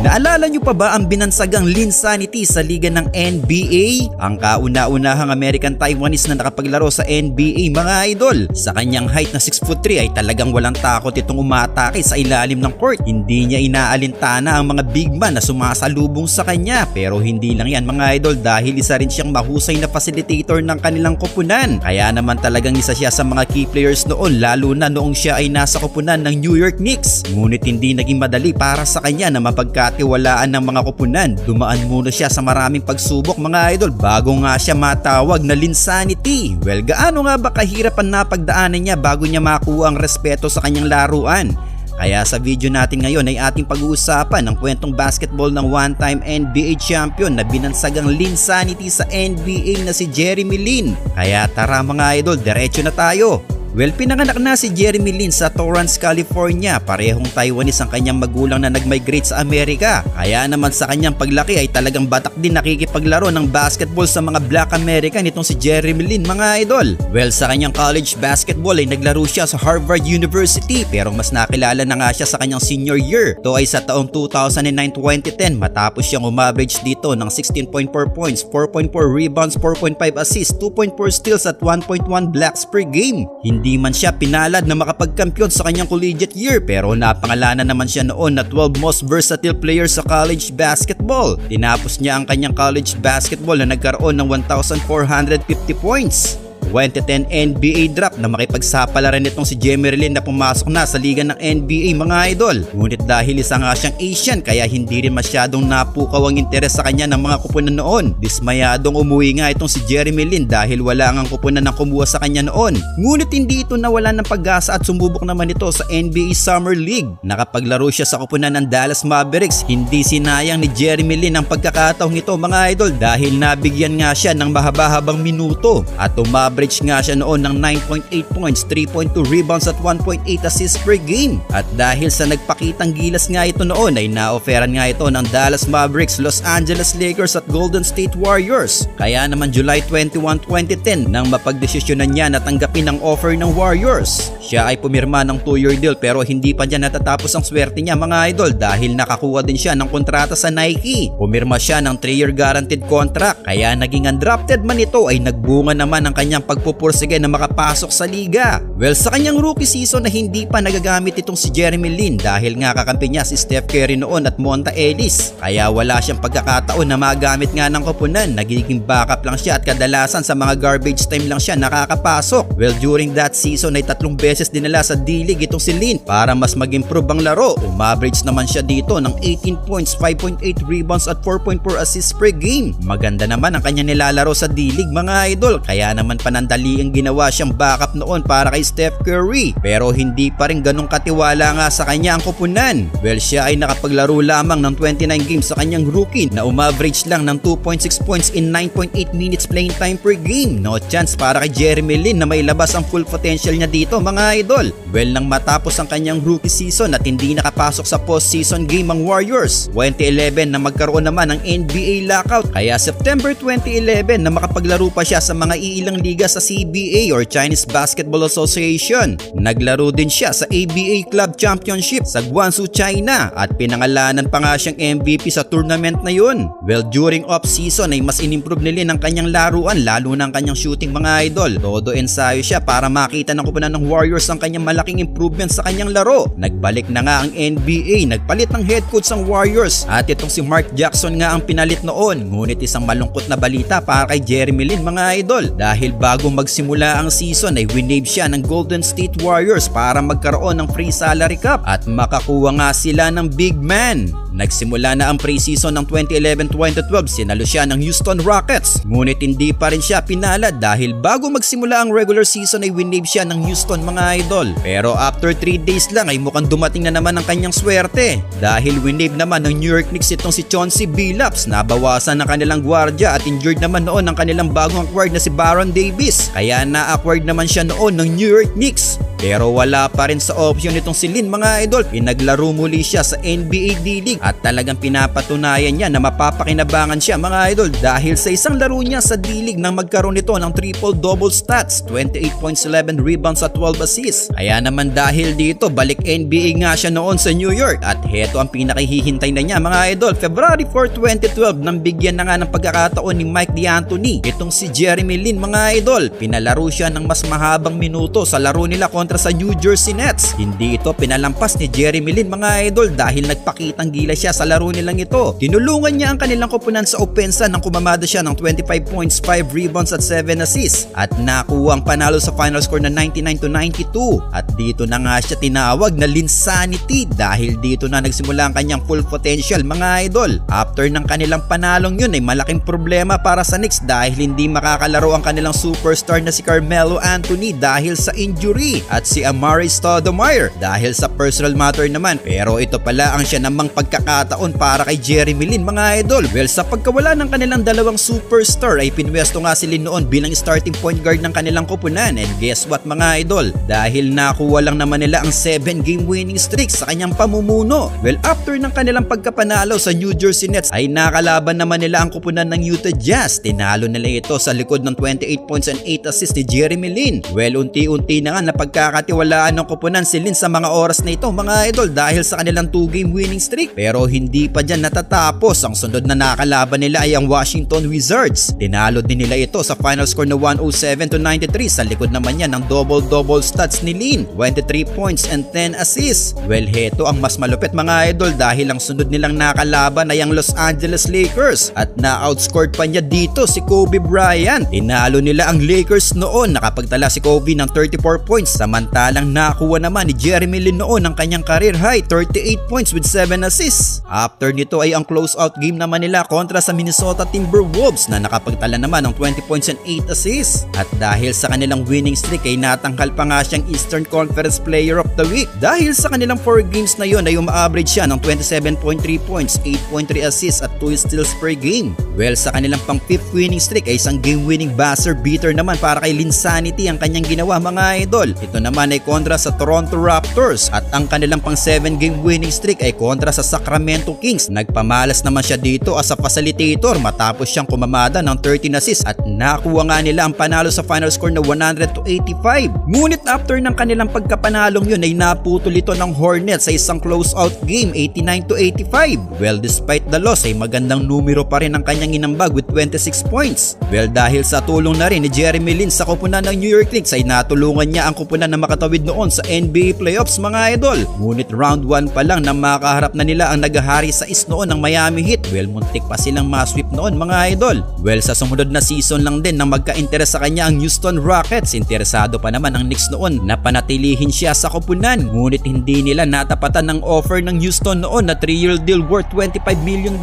Naalala nyo pa ba ang binansagang Linsanity sa liga ng NBA? Ang kauna-unahang American Taiwanese na nakapaglaro sa NBA mga idol. Sa kanyang height na 6'3" ay talagang walang takot itong umatake sa ilalim ng court. Hindi niya inaalintana ang mga big man na sumasalubong sa kanya. Pero hindi lang yan mga idol, dahil isa rin siyang mahusay na facilitator ng kanilang koponan. Kaya naman talagang isa siya sa mga key players noon, lalo na noong siya ay nasa koponan ng New York Knicks. Ngunit hindi naging madali para sa kanya na mapagkatiwalaan ng mga koponan. Dumaan muna siya sa maraming pagsubok mga idol bago nga siya matawag na Linsanity. Well, gaano nga ba kahirap ang napagdaanan niya bago niya makuha ang respeto sa kanyang laruan? Kaya sa video natin ngayon ay ating pag-uusapan ang kwentong basketball ng one-time NBA champion na binansagang Linsanity sa NBA na si Jeremy Lin. Kaya tara mga idol, diretso na tayo. Well, pinanganak na si Jeremy Lin sa Torrance, California. Parehong Taiwanese ang kanyang magulang na nag-migrate sa Amerika. Kaya naman sa kanyang paglaki ay talagang batak din nakikipaglaro ng basketball sa mga Black American itong si Jeremy Lin mga idol. Well, sa kanyang college basketball ay naglaro siya sa Harvard University, pero mas nakilala na nga siya sa kanyang senior year. Ito ay sa taong 2009-2010 matapos siyang umaverage dito ng 16.4 points, 4.4 rebounds, 4.5 assists, 2.4 steals at 1.1 blocks per game. Hindi man siya pinalad na makapagkampiyon sa kanyang collegiate year, pero napangalanan naman siya noon na 12 most versatile player sa college basketball. Tinapos niya ang kanyang college basketball na nagkaroon ng 1,450 points. 2010 NBA draft na makipagsapala rin itong si Jeremy Lin na pumasok na sa liga ng NBA mga idol. Ngunit dahil isa nga siyang Asian kaya hindi rin masyadong napukaw ang interes sa kanya ng mga kupunan noon. Dismayadong umuwi nga itong si Jeremy Lin dahil wala ngang kupunan na kumuha sa kanya noon. Ngunit hindi ito nawalan ng pag-asa at sumubok naman ito sa NBA Summer League. Nakapaglaro siya sa kupunan ng Dallas Mavericks. Hindi sinayang ni Jeremy Lin ang pagkakataong ito mga idol dahil nabigyan nga siya ng mahaba-habang minuto at average nga siya noon ng 9.8 points, 3.2 rebounds at 1.8 assists per game. At dahil sa nagpakitang gilas nga ito noon ay na-offeran nga ito ng Dallas Mavericks, Los Angeles Lakers at Golden State Warriors. Kaya naman July 21, 2010 nang mapagdesisyonan niya na tanggapin ang offer ng Warriors. Siya ay pumirma ng 2-year deal pero hindi pa niya natatapos ang swerte niya mga idol dahil nakakuha din siya ng kontrata sa Nike. Pumirma siya ng 3-year guaranteed contract kaya naging undrafted man ito ay nagbunga naman ang kanyang pagpupursige na makapasok sa liga. Well, sa kanyang rookie season na hindi pa nagagamit itong si Jeremy Lin dahil nga kakampi niya si Steph Curry noon at Monta Ellis. Kaya wala siyang pagkakataon na magamit nga ng koponan. Nagiging backup lang siya at kadalasan sa mga garbage time lang siya nakakapasok. Well, during that season ay 3 beses dinala sa D-League itong si Lin para mas mag-improve ang laro. Umaverage naman siya dito ng 18 points, 5.8 rebounds at 4.4 assists per game. Maganda naman ang kanya nilalaro sa D-League mga idol. Kaya naman panandali ang ginawa siyang backup noon para kay Steph Curry, pero hindi pa rin ganong katiwala nga sa kanya ang koponan. Well, siya ay nakapaglaro lamang ng 29 games sa kanyang rookie na umaverage lang ng 2.6 points in 9.8 minutes playing time per game. No chance para kay Jeremy Lin na mailabas ang full potential niya dito mga idol. Well, nang matapos ang kanyang rookie season at hindi nakapasok sa postseason game ang Warriors, 2011 na magkaroon naman ng NBA lockout, kaya September 2011 na makapaglaro pa siya sa mga iilang liga sa CBA or Chinese Basketball Association. Naglaro din siya sa ABA Club Championship sa Guangzhou, China at pinangalanan pa nga siyang MVP sa tournament na yun. Well, during off-season ay mas inimprove nila ang kanyang laruan lalo na ang kanyang shooting mga idol. Todo ensayo siya para makita ng kupunan ng Warriors ang kanyang malaking improvement sa kanyang laro. Nagbalik na nga ang NBA, nagpalit ng head coach ang Warriors at itong si Mark Jackson nga ang pinalit noon. Ngunit isang malungkot na balita para kay Jeremy Lin mga idol dahil bago magsimula ang season ay winave siya ng Golden State Warriors para magkaroon ng free salary cap at makakuha nga sila ng big man. Nagsimula na ang preseason ng 2011-2012, sinalo siya ng Houston Rockets. Ngunit hindi pa rin siya pinalad dahil bago magsimula ang regular season ay winave siya ng Houston mga idol. Pero after 3 days lang ay mukhang dumating na naman ang kanyang swerte dahil winave naman ng New York Knicks itong si Chauncey Billups. Nabawasan ng kanilang gwardya at injured naman noon ang kanilang bagong acquired na si Baron Davis. Kaya na-acquired naman siya noon ng New York Knicks. Pero wala pa rin sa option nitong si Lin mga idol. Pinaglaro muli siya sa NBA D-League at talagang pinapatunayan niya na mapapakinabangan siya mga idol dahil sa isang laro niya sa D-League nang magkaroon nito ng triple-double stats, 28 points, 11 rebounds at 12 assists. Kaya naman dahil dito balik NBA nga siya noon sa New York at heto ang pinakahihintay na niya mga idol. February 4, 2012 nang bigyan na nga ng pagkakataon ni Mike D'Antoni itong si Jeremy Lin mga idol. Pinalaro siya ng mas mahabang minuto sa laro nila kontra sa New Jersey Nets. Hindi ito pinalampas ni Jeremy Lin mga idol dahil nagpakitang gila siya sa laro nilang ito. Tinulungan niya ang kanilang koponan sa opensa nang kumamada siya ng 25 points, 5 rebounds at 7 assists at nakuha ang panalo sa final score na 99-92. At dito na nga siya tinawag na Linsanity dahil dito na nagsimula ang kanyang full potential mga idol. After ng kanilang panalong yun ay malaking problema para sa Knicks dahil hindi makakalaro ang kanilang superstar na si Carmelo Anthony dahil sa injury at si Amari Stoudemire dahil sa personal matter naman. Pero ito pala ang siya namang pagkakataon para kay Jeremy Lin mga idol. Well, sa pagkawala ng kanilang dalawang superstar ay pinwesto nga si Lin noon bilang starting point guard ng kanilang koponan. And guess what mga idol? Dahil nakuha lang naman nila ang 7-game winning streak sa kanyang pamumuno. Well, after ng kanilang pagkapanalo sa New Jersey Nets ay nakalaban naman nila ang koponan ng Utah Jazz. Tinalo nila ito sa likod ng 28 points and 8 assists ni Jeremy Lin. Well, unti-unti na nga napagkakatiwalaan ng koponan si Lin sa mga oras na ito mga idol dahil sa kanilang 2-game winning streak. Pero hindi pa dyan natatapos. Ang sunod na nakalaban nila ay ang Washington Wizards. Tinalo din nila ito sa final score na 107-93. Sa likod naman yan ng double-double stats ni Lin, 23 points and 10 assists. Well, heto ang mas malupit mga idol dahil ang sunod nilang nakalaban ay ang Los Angeles Lakers at na-outscored pa niya dito si Kobe Bryant. Tinalo nila ang Lakers noon, nakapagtala si Kobe ng 34 points samantalang nakuha naman ni Jeremy Lin noon ang kanyang career high 38 points with 7 assists. After nito ay ang close-out game naman nila kontra sa Minnesota Timberwolves na nakapagtala naman ng 20 points and 8 assists. At dahil sa kanilang winning streak ay natangkal pa nga siyang Eastern Conference Player of the Week. Dahil sa kanilang 4 games na yun ay uma-average siya ng 27.3 points, 8.3 assists at 2 steals per game. Well, sa kanilang pang 5th winning streak ay isang game-winning buzzer beater naman para kay Linsanity ang kanyang ginawa mga idol. Ito naman ay kontra sa Toronto Raptors at ang kanilang pang 7-game winning streak ay kontra sa Sacramento Kings. Nagpamalas naman siya dito as a facilitator matapos siyang kumamada ng 13 assists at nakuha nga nila ang panalo sa final score na 100-85. Ngunit after ng kanilang pagkapanalong yun ay naputol ito ng Hornets sa isang close-out game 89-85. Well, despite the loss ay magandang numero pa rin ang kanyang inambag with 26 points. Well, dahil sa tulong na rin ni Jeremy Lin sa koponan ng New York Knicks ay natulungan niya ang koponan na makatawid noon sa NBA playoffs mga idol. Ngunit round 1 pa lang na makaharap na nila ang naghahari sa East noon ng Miami Heat. Well, muntik pa silang ma-sweep noon mga idol. Well, sa sumunod na season lang din na magka-interes sa kanya ang Houston Rockets. Interesado pa naman ang Knicks noon na panatilihin siya sa koponan. Ngunit hindi nila natapatan ng offer ng Houston noon na 3-year deal worth $25 million.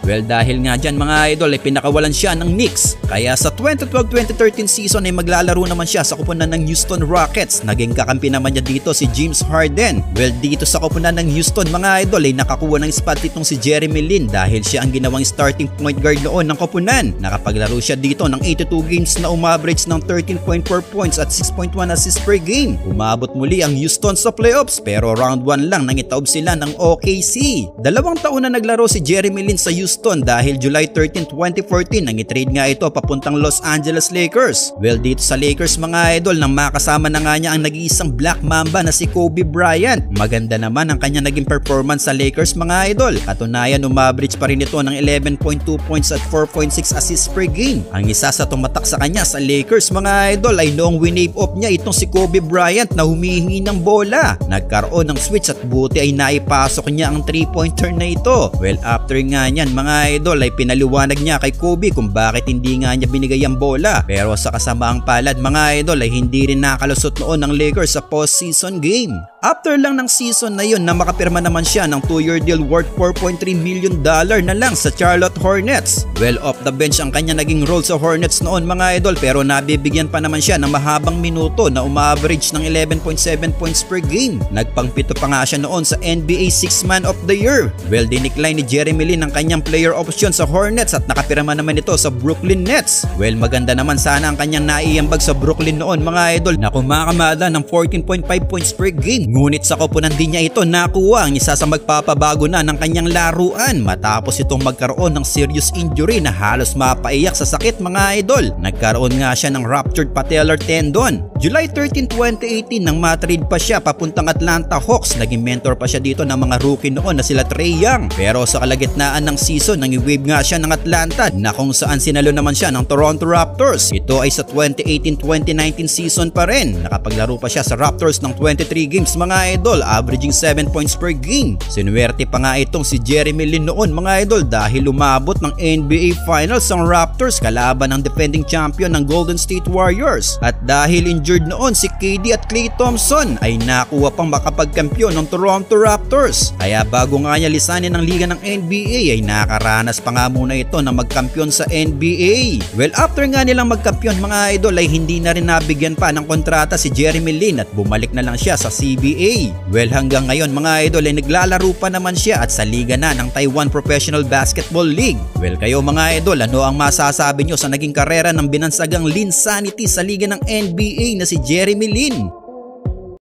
Well, dahil nga dyan mga idol ay pinakawalan siya ng Knicks. Kaya sa 2012-2013 season ay maglalaro naman siya sa koponan ng Houston Rockets. Naging kakampi naman niya dito si James Harden. Well, dito sa koponan ng Houston mga idol ay nakakuha ng spot itong si Jeremy Lin dahil siya ang ginawang starting point guard noon ng koponan. Nakapaglaro siya dito ng 82 games na umaverage ng 13.4 points at 6.1 assists per game. Umabot muli ang Houston sa playoffs pero round 1 lang nang itaob sila ng OKC. 2 taon na naglaro si Jeremy Lin sa Houston dahil July 13, 2014 nang i-trade nga ito papuntang Los Angeles Lakers. Well, dito sa Lakers mga idol nang makasama na nga niya ang nag-iisang Black Mamba na si Kobe Bryant. Maganda naman ang kanya naging performance sa Lakers mga idol. Katunayan umaverage pa rin ito ng 11.2 points at 4.6 assists per game. Ang isa sa tumatak sa kanya sa Lakers mga idol ay noong winave off niya itong si Kobe Bryant na humihingi ng bola. Nagkaroon ng switch at buti ay naipasok niya ang 3-pointer na ito. Well, after nga niyan mga idol ay pinaliwanag niya kay Kobe kung bakit hindi nga niya binigay ang bola. Pero sa kasamaang palad mga idol ay hindi rin nakalusot noon ng Lakers sa postseason game. After lang ng season na yun na makapirma naman siya ng 2-year deal worth $4.3 million na lang sa Charlotte Hornets. Well, off the bench ang kanya naging role sa Hornets noon mga idol, pero nabibigyan pa naman siya ng mahabang minuto na uma-average ng 11.7 points per game. Nagpangpito pa nga siya noon sa NBA 6th Man of the Year. Well, dinikline ni Jeremy Lin ang kanyang player option sa Hornets at nakapirma naman ito sa Brooklyn Nets. Well, maganda naman sana ang kanyang naiambag sa Brooklyn noon mga idol na kumakamada ng 14.5 points per game. Ngunit sa koponan din niya ito nakuha ang isa sa magpapabago na ng kanyang laruan matapos itong magkaroon ng serious injury na halos mapaiyak sa sakit mga idol. Nagkaroon nga siya ng ruptured patellar tendon. July 13, 2018 nang matrade pa siya papuntang Atlanta Hawks, naging mentor pa siya dito ng mga rookie noon na sila Trae Young. Pero sa kalagitnaan ng season nang i-wave nga siya ng Atlanta na kung saan sinalo naman siya ng Toronto Raptors. Ito ay sa 2018-2019 season pa rin. Nakapaglaro pa siya sa Raptors ng 23 games mga idol, averaging 7 points per game. Sinuwerte pa nga itong si Jeremy Lin noon mga idol dahil umabot ng NBA Finals ang Raptors kalaban ng defending champion ng Golden State Warriors. At dahil injured noon si KD at Klay Thompson ay nakuha pang makapagkampiyon ng Toronto Raptors. Kaya bago nga niya lisanin ng liga ng NBA ay nakaranas pa nga muna ito na magkampiyon sa NBA. Well, after nga nilang magkampiyon mga idol ay hindi na rin nabigyan pa ng kontrata si Jeremy Lin at bumalik na lang siya sa CBA. Well, hanggang ngayon mga idol ay naglalaro pa naman siya at sa liga na ng Taiwan Professional Basketball League. Well, kayo mga idol, ano ang masasabi nyo sa naging karera ng binansagang Linsanity sa liga ng NBA na si Jeremy Lin?